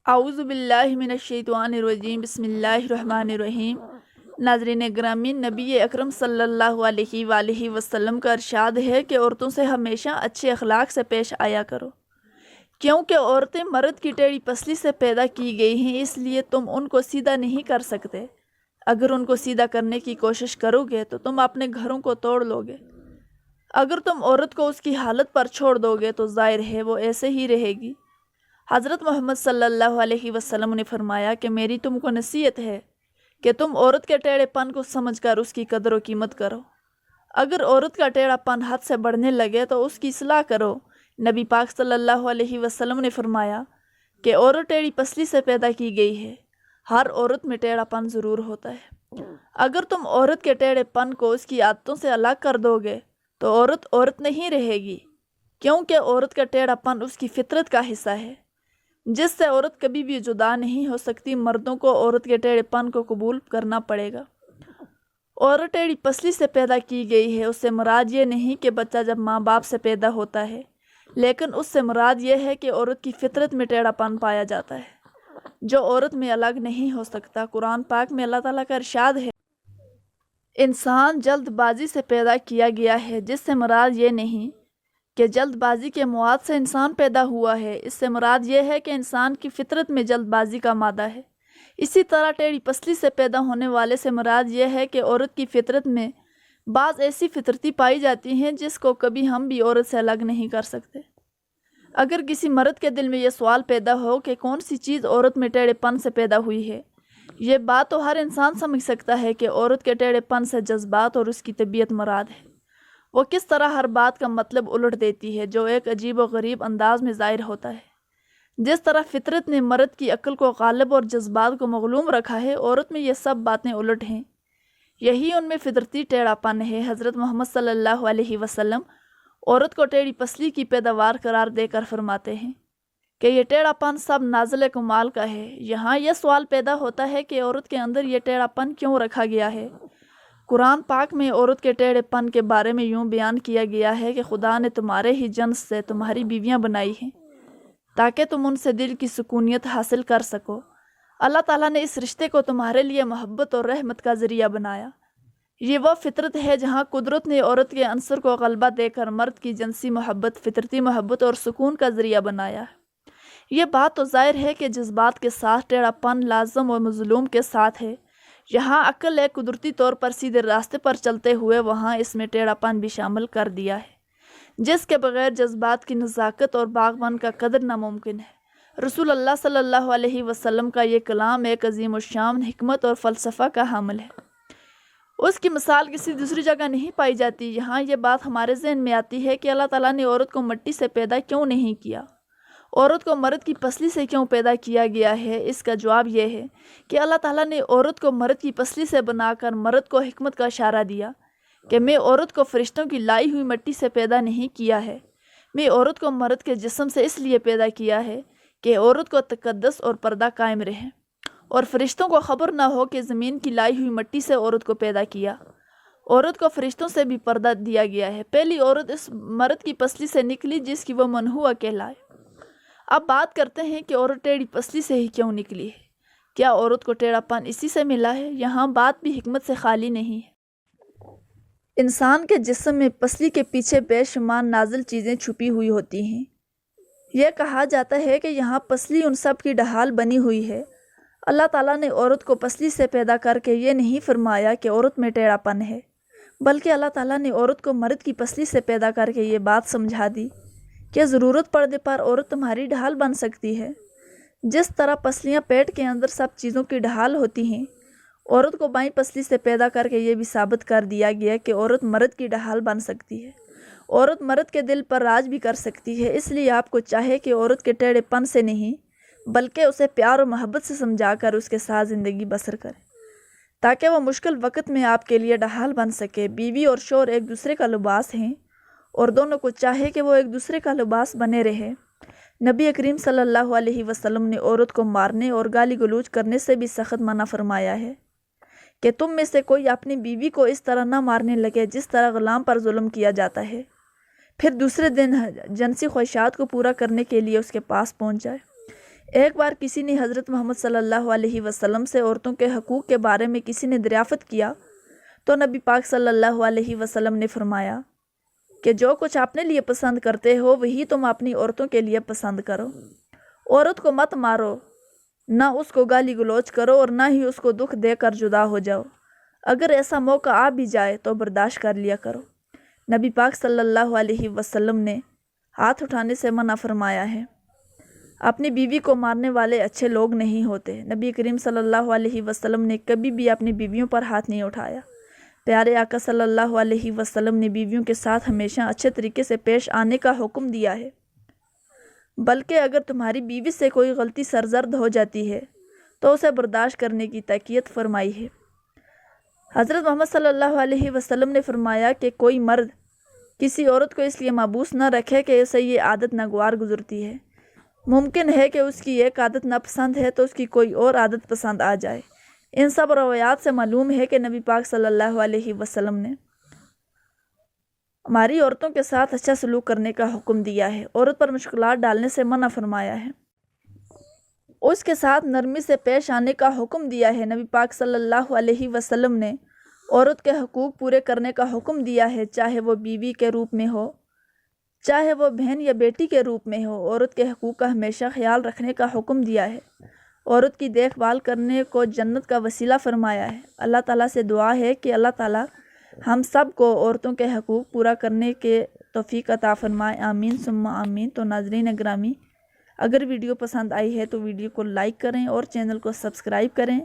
اعوذ باللہ من الشیطان الرجیم، بسم اللہ الرحمن الرحیم۔ ناظرین گرامی، نبی اکرم صلی اللہ علیہ وآلہ وسلم کا ارشاد ہے کہ عورتوں سے ہمیشہ اچھے اخلاق سے پیش آیا کرو، کیونکہ عورتیں مرد کی ٹیڑھی پسلی سے پیدا کی گئی ہیں، اس لیے تم ان کو سیدھا نہیں کر سکتے۔ اگر ان کو سیدھا کرنے کی کوشش کرو گے تو تم اپنے گھروں کو توڑ لو گے۔ اگر تم عورت کو اس کی حالت پر چھوڑ دو گے تو ظاہر ہے وہ ایسے ہی رہے گی۔ حضرت محمد صلی اللہ علیہ وسلم نے فرمایا کہ میری تم کو نصیحت ہے کہ تم عورت کے ٹیڑھے پن کو سمجھ کر اس کی قدر و قیمت کرو۔ اگر عورت کا ٹیڑھا پن حد سے بڑھنے لگے تو اس کی اصلاح کرو۔ نبی پاک صلی اللہ علیہ وسلم نے فرمایا کہ عورت ٹیڑھی پسلی سے پیدا کی گئی ہے، ہر عورت میں ٹیڑھا پن ضرور ہوتا ہے۔ اگر تم عورت کے ٹیڑھے پن کو اس کی عادتوں سے الگ کر دو گے تو عورت عورت نہیں رہے گی، کیونکہ عورت کا ٹیڑھا پن اس کی فطرت کا حصہ ہے، جس سے عورت کبھی بھی جدا نہیں ہو سکتی۔ مردوں کو عورت کے ٹیڑھے پن کو قبول کرنا پڑے گا۔ عورت ٹیڑھی پسلی سے پیدا کی گئی ہے، اس سے مراد یہ نہیں کہ بچہ جب ماں باپ سے پیدا ہوتا ہے، لیکن اس سے مراد یہ ہے کہ عورت کی فطرت میں ٹیڑھا پن پایا جاتا ہے جو عورت میں الگ نہیں ہو سکتا۔ قرآن پاک میں اللہ تعالیٰ کا ارشاد ہے، انسان جلد بازی سے پیدا کیا گیا ہے، جس سے مراد یہ نہیں کہ جلد بازی کے مواد سے انسان پیدا ہوا ہے، اس سے مراد یہ ہے کہ انسان کی فطرت میں جلد بازی کا مادہ ہے۔ اسی طرح ٹیڑھی پسلی سے پیدا ہونے والے سے مراد یہ ہے کہ عورت کی فطرت میں بعض ایسی فطرتی پائی جاتی ہیں جس کو کبھی ہم بھی عورت سے الگ نہیں کر سکتے۔ اگر کسی مرد کے دل میں یہ سوال پیدا ہو کہ کون سی چیز عورت میں ٹیڑھے پن سے پیدا ہوئی ہے، یہ بات تو ہر انسان سمجھ سکتا ہے کہ عورت کے ٹیڑھے پن سے جذبات اور اس کی طبیعت مراد ہے۔ وہ کس طرح ہر بات کا مطلب الٹ دیتی ہے جو ایک عجیب و غریب انداز میں ظاہر ہوتا ہے۔ جس طرح فطرت نے مرد کی عقل کو غالب اور جذبات کو مغلوب رکھا ہے، عورت میں یہ سب باتیں الٹ ہیں، یہی ان میں فطرتی ٹیڑھا پن ہے۔ حضرت محمد صلی اللہ علیہ وسلم عورت کو ٹیڑھی پسلی کی پیداوار قرار دے کر فرماتے ہیں کہ یہ ٹیڑھا پن سب نازل کمال کا ہے۔ یہاں یہ سوال پیدا ہوتا ہے کہ عورت کے اندر یہ ٹیڑھا پن کیوں رکھا گیا ہے؟ قرآن پاک میں عورت کے ٹیڑھے پن کے بارے میں یوں بیان کیا گیا ہے کہ خدا نے تمہارے ہی جنس سے تمہاری بیویاں بنائی ہیں تاکہ تم ان سے دل کی سکونیت حاصل کر سکو۔ اللہ تعالیٰ نے اس رشتے کو تمہارے لیے محبت اور رحمت کا ذریعہ بنایا۔ یہ وہ فطرت ہے جہاں قدرت نے عورت کے عنصر کو غلبہ دے کر مرد کی جنسی محبت، فطرتی محبت اور سکون کا ذریعہ بنایا ہے۔ یہ بات تو ظاہر ہے کہ جذبات کے ساتھ ٹیڑھا پن لازم و مظلوم کے ساتھ ہے۔ یہاں عقل ایک قدرتی طور پر سیدھے راستے پر چلتے ہوئے وہاں اس میں ٹیڑھا پن بھی شامل کر دیا ہے، جس کے بغیر جذبات کی نزاکت اور باغبان کا قدر ناممکن ہے۔ رسول اللہ صلی اللہ علیہ وسلم کا یہ کلام ایک عظیم الشان حکمت اور فلسفہ کا حامل ہے، اس کی مثال کسی دوسری جگہ نہیں پائی جاتی۔ یہاں یہ بات ہمارے ذہن میں آتی ہے کہ اللہ تعالیٰ نے عورت کو مٹی سے پیدا کیوں نہیں کیا، عورت کو مرد کی پسلی سے کیوں پیدا کیا گیا ہے؟ اس کا جواب یہ ہے کہ اللہ تعالیٰ نے عورت کو مرد کی پسلی سے بنا کر مرد کو حکمت کا اشارہ دیا کہ میں عورت کو فرشتوں کی لائی ہوئی مٹی سے پیدا نہیں کیا ہے، میں عورت کو مرد کے جسم سے اس لیے پیدا کیا ہے کہ عورت کو تقدس اور پردہ قائم رہے اور فرشتوں کو خبر نہ ہو کہ زمین کی لائی ہوئی مٹی سے عورت کو پیدا کیا۔ عورت کو فرشتوں سے بھی پردہ دیا گیا ہے۔ پہلی عورت اس مرد کی پسلی سے نکلی جس کی وہ منہوہ کہلائے۔ اب بات کرتے ہیں کہ عورت ٹیڑھی پسلی سے ہی کیوں نکلی ہے؟ کیا عورت کو ٹیڑھا پن اسی سے ملا ہے؟ یہاں بات بھی حکمت سے خالی نہیں ہے۔ انسان کے جسم میں پسلی کے پیچھے بے شمار نازل چیزیں چھپی ہوئی ہوتی ہیں۔ یہ کہا جاتا ہے کہ یہاں پسلی ان سب کی ڈھال بنی ہوئی ہے۔ اللہ تعالیٰ نے عورت کو پسلی سے پیدا کر کے یہ نہیں فرمایا کہ عورت میں ٹیڑھا پن ہے، بلکہ اللہ تعالیٰ نے عورت کو مرد کی پسلی سے پیدا کر کے یہ بات سمجھا دی کہ ضرورت پڑنے پر عورت تمہاری ڈھال بن سکتی ہے۔ جس طرح پسلیاں پیٹ کے اندر سب چیزوں کی ڈھال ہوتی ہیں، عورت کو بائیں پسلی سے پیدا کر کے یہ بھی ثابت کر دیا گیا کہ عورت مرد کی ڈھال بن سکتی ہے، عورت مرد کے دل پر راج بھی کر سکتی ہے۔ اس لیے آپ کو چاہے کہ عورت کے ٹیڑھے پن سے نہیں بلکہ اسے پیار و محبت سے سمجھا کر اس کے ساتھ زندگی بسر کرے تاکہ وہ مشکل وقت میں آپ کے لیے ڈھال بن سکے۔ بیوی اور شوہر ایک دوسرے کا لباس ہیں اور دونوں کو چاہے کہ وہ ایک دوسرے کا لباس بنے رہے۔ نبی کریم صلی اللہ علیہ وسلم نے عورت کو مارنے اور گالی گلوچ کرنے سے بھی سخت منع فرمایا ہے کہ تم میں سے کوئی اپنی بیوی کو اس طرح نہ مارنے لگے جس طرح غلام پر ظلم کیا جاتا ہے۔ پھر دوسرے دن جنسی خواہشات کو پورا کرنے کے لیے اس کے پاس پہنچ جائے۔ ایک بار کسی نے حضرت محمد صلی اللہ علیہ وسلم سے عورتوں کے حقوق کے بارے میں کسی نے دریافت کیا تو نبی پاک صلی اللہ علیہ وسلم نے فرمایا کہ جو کچھ اپنے لیے پسند کرتے ہو وہی تم اپنی عورتوں کے لیے پسند کرو۔ عورت کو مت مارو، نہ اس کو گالی گلوچ کرو اور نہ ہی اس کو دکھ دے کر جدا ہو جاؤ۔ اگر ایسا موقع آ بھی جائے تو برداشت کر لیا کرو۔ نبی پاک صلی اللہ علیہ وسلم نے ہاتھ اٹھانے سے منع فرمایا ہے۔ اپنی بیوی کو مارنے والے اچھے لوگ نہیں ہوتے۔ نبی کریم صلی اللہ علیہ وسلم نے کبھی بھی اپنی بیویوں پر ہاتھ نہیں اٹھایا۔ پیارے آقا صلی اللہ علیہ وسلم نے بیویوں کے ساتھ ہمیشہ اچھے طریقے سے پیش آنے کا حکم دیا ہے، بلکہ اگر تمہاری بیوی سے کوئی غلطی سرزد ہو جاتی ہے تو اسے برداشت کرنے کی تاکید فرمائی ہے۔ حضرت محمد صلی اللہ علیہ وسلم نے فرمایا کہ کوئی مرد کسی عورت کو اس لیے مابوس نہ رکھے کہ اسے یہ عادت ناگوار گزرتی ہے۔ ممکن ہے کہ اس کی ایک عادت ناپسند ہے تو اس کی کوئی اور عادت پسند آ جائے۔ ان سب روایات سے معلوم ہے کہ نبی پاک صلی اللہ علیہ وسلم نے ہماری عورتوں کے ساتھ اچھا سلوک کرنے کا حکم دیا ہے، عورت پر مشکلات ڈالنے سے منع فرمایا ہے، اس کے ساتھ نرمی سے پیش آنے کا حکم دیا ہے۔ نبی پاک صلی اللہ علیہ وسلم نے عورت کے حقوق پورے کرنے کا حکم دیا ہے، چاہے وہ بیوی کے روپ میں ہو، چاہے وہ بہن یا بیٹی کے روپ میں ہو۔ عورت کے حقوق کا ہمیشہ خیال رکھنے کا حکم دیا ہے، عورت کی دیکھ بھال کرنے کو جنت کا وسیلہ فرمایا ہے۔ اللہ تعالیٰ سے دعا ہے کہ اللہ تعالیٰ ہم سب کو عورتوں کے حقوق پورا کرنے کے توفیق عطا فرمائے، آمین ثم آمین۔ تو ناظرین گرامی، اگر ویڈیو پسند آئی ہے تو ویڈیو کو لائک کریں اور چینل کو سبسکرائب کریں۔